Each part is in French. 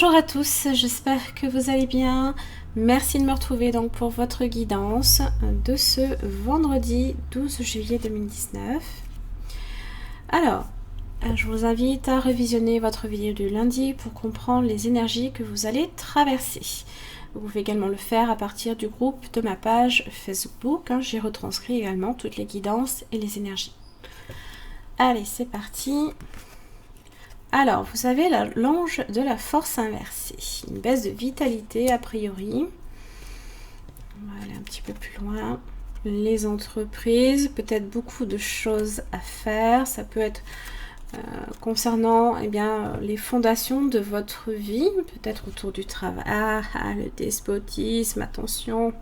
Bonjour à tous, j'espère que vous allez bien. Merci de me retrouver donc pour votre guidance de ce vendredi 12 juillet 2019. Alors, je vous invite à revisionner votre vidéo du lundi pour comprendre les énergies que vous allez traverser. Vous pouvez également le faire à partir du groupe de ma page Facebook. J'y retranscris également toutes les guidances et les énergies. Allez, c'est parti. Alors, vous avez l'ange de la force inversée. Une baisse de vitalité a priori. On va aller un petit peu plus loin. Les entreprises, peut-être beaucoup de choses à faire. Ça peut être concernant les fondations de votre vie, peut-être autour du travail. Le despotisme, attention.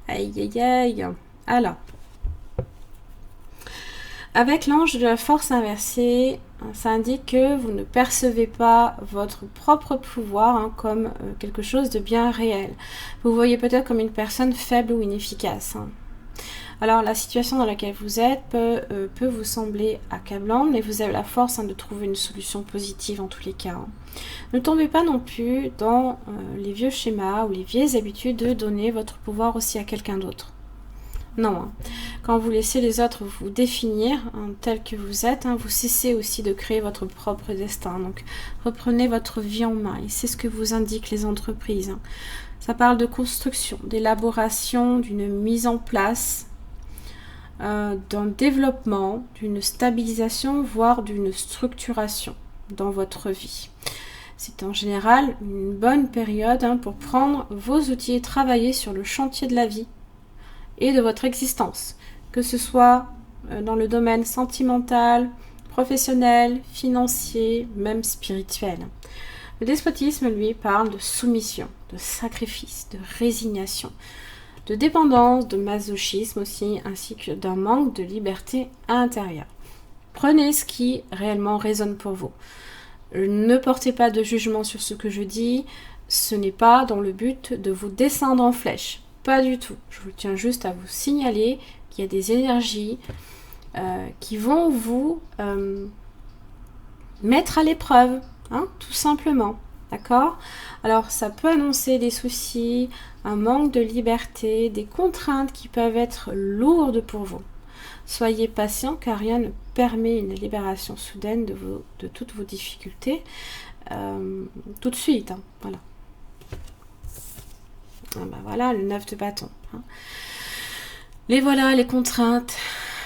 Aïe, aïe, aïe. Alors, avec l'ange de la force inversée, ça indique que vous ne percevez pas votre propre pouvoir comme quelque chose de bien réel. Vous voyez peut-être comme une personne faible ou inefficace. Alors la situation dans laquelle vous êtes peut vous sembler accablante, mais vous avez la force de trouver une solution positive en tous les cas. Ne tombez pas non plus dans les vieux schémas ou les vieilles habitudes de donner votre pouvoir aussi à quelqu'un d'autre. Non, quand vous laissez les autres vous définir tel que vous êtes, vous cessez aussi de créer votre propre destin. Donc reprenez votre vie en main et c'est ce que vous indiquent les entreprises. Ça parle de construction, d'élaboration, d'une mise en place, d'un développement, d'une stabilisation, voire d'une structuration dans votre vie. C'est en général une bonne période pour prendre vos outils et travailler sur le chantier de la vie et de votre existence, que ce soit dans le domaine sentimental, professionnel, financier, même spirituel. Le despotisme, lui, parle de soumission, de sacrifice, de résignation, de dépendance, de masochisme aussi, ainsi que d'un manque de liberté intérieure. Prenez ce qui réellement résonne pour vous. Ne portez pas de jugement sur ce que je dis, ce n'est pas dans le but de vous descendre en flèche. Pas du tout. Je vous tiens juste à vous signaler qu'il y a des énergies qui vont vous mettre à l'épreuve, tout simplement. D'accord ? Alors, ça peut annoncer des soucis, un manque de liberté, des contraintes qui peuvent être lourdes pour vous. Soyez patient car rien ne permet une libération soudaine de toutes vos difficultés tout de suite. Voilà. Voilà, le 9 de bâton. Les contraintes,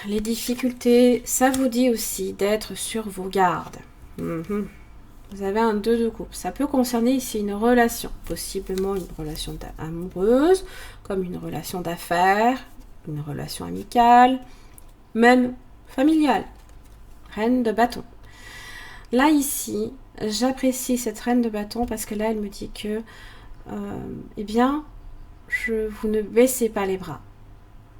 les difficultés, ça vous dit aussi d'être sur vos gardes. Vous avez un 2 de coupe. Ça peut concerner ici une relation, possiblement une relation amoureuse, comme une relation d'affaires, une relation amicale, même familiale. Reine de bâton. Là, ici, j'apprécie cette reine de bâton parce que là, elle me dit que vous ne baissez pas les bras.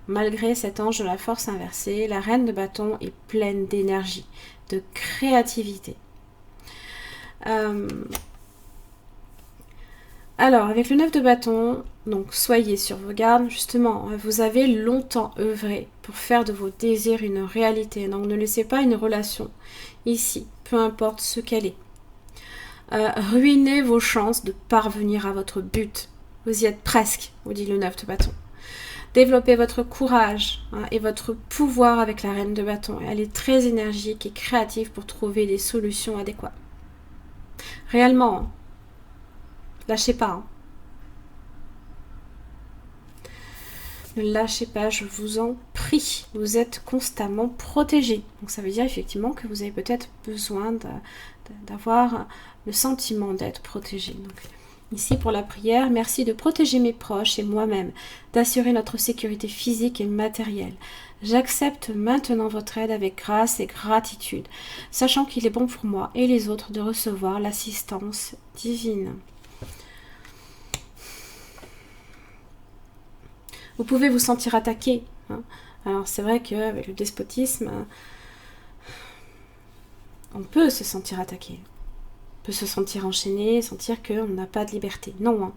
Malgré cet ange de la force inversée, la reine de bâton est pleine d'énergie, de créativité. Alors, avec le 9 de bâton, donc soyez sur vos gardes. Justement, vous avez longtemps œuvré pour faire de vos désirs une réalité. Donc, ne laissez pas une relation ici, peu importe ce qu'elle est. Ruinez vos chances de parvenir à votre but. Vous y êtes presque, vous dit le 9 de bâton. Développez votre courage et votre pouvoir avec la reine de bâton. Elle est très énergique et créative pour trouver des solutions adéquates. Réellement, lâchez pas. Ne lâchez pas, je vous en prie. Vous êtes constamment protégé. Donc ça veut dire effectivement que vous avez peut-être besoin d'avoir le sentiment d'être protégé. Donc, ici pour la prière, merci de protéger mes proches et moi-même, d'assurer notre sécurité physique et matérielle, J'accepte maintenant votre aide avec grâce et gratitude, sachant qu'il est bon pour moi et les autres de recevoir l'assistance divine. Vous pouvez vous sentir attaqué. Hein. Alors c'est vrai qu'avec le despotisme, on peut se sentir attaqué. On peut se sentir enchaîné, sentir qu'on n'a pas de liberté. Non, hein.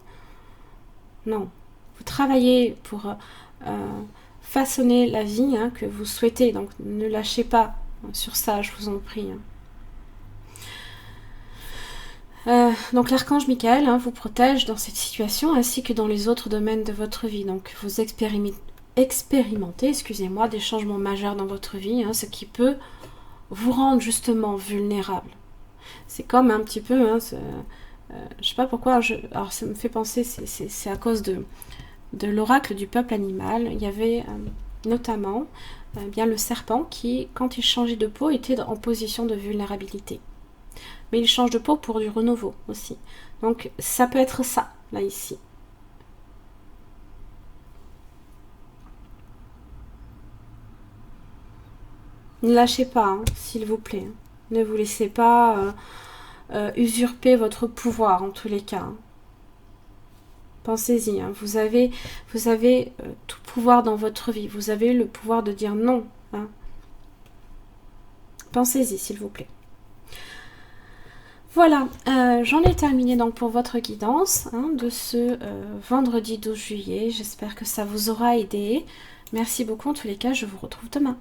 Non. Vous travaillez pour façonner la vie que vous souhaitez. Donc ne lâchez pas sur ça, je vous en prie. Donc l'archange Michael vous protège dans cette situation ainsi que dans les autres domaines de votre vie. Donc vous expérimentez, des changements majeurs dans votre vie, ce qui peut vous rendre justement vulnérable. C'est comme un petit peu, je sais pas pourquoi, alors ça me fait penser, c'est à cause de l'oracle du peuple animal. Il y avait notamment bien le serpent qui, quand il changeait de peau, était en position de vulnérabilité. Mais il change de peau pour du renouveau aussi. Donc ça peut être ça, là, ici. Ne lâchez pas, s'il vous plaît. Ne vous laissez pas usurper votre pouvoir, en tous les cas. Pensez-y, vous avez tout pouvoir dans votre vie. Vous avez le pouvoir de dire non. Pensez-y, s'il vous plaît. Voilà, j'en ai terminé donc pour votre guidance de ce vendredi 12 juillet. J'espère que ça vous aura aidé. Merci beaucoup. En tous les cas, je vous retrouve demain.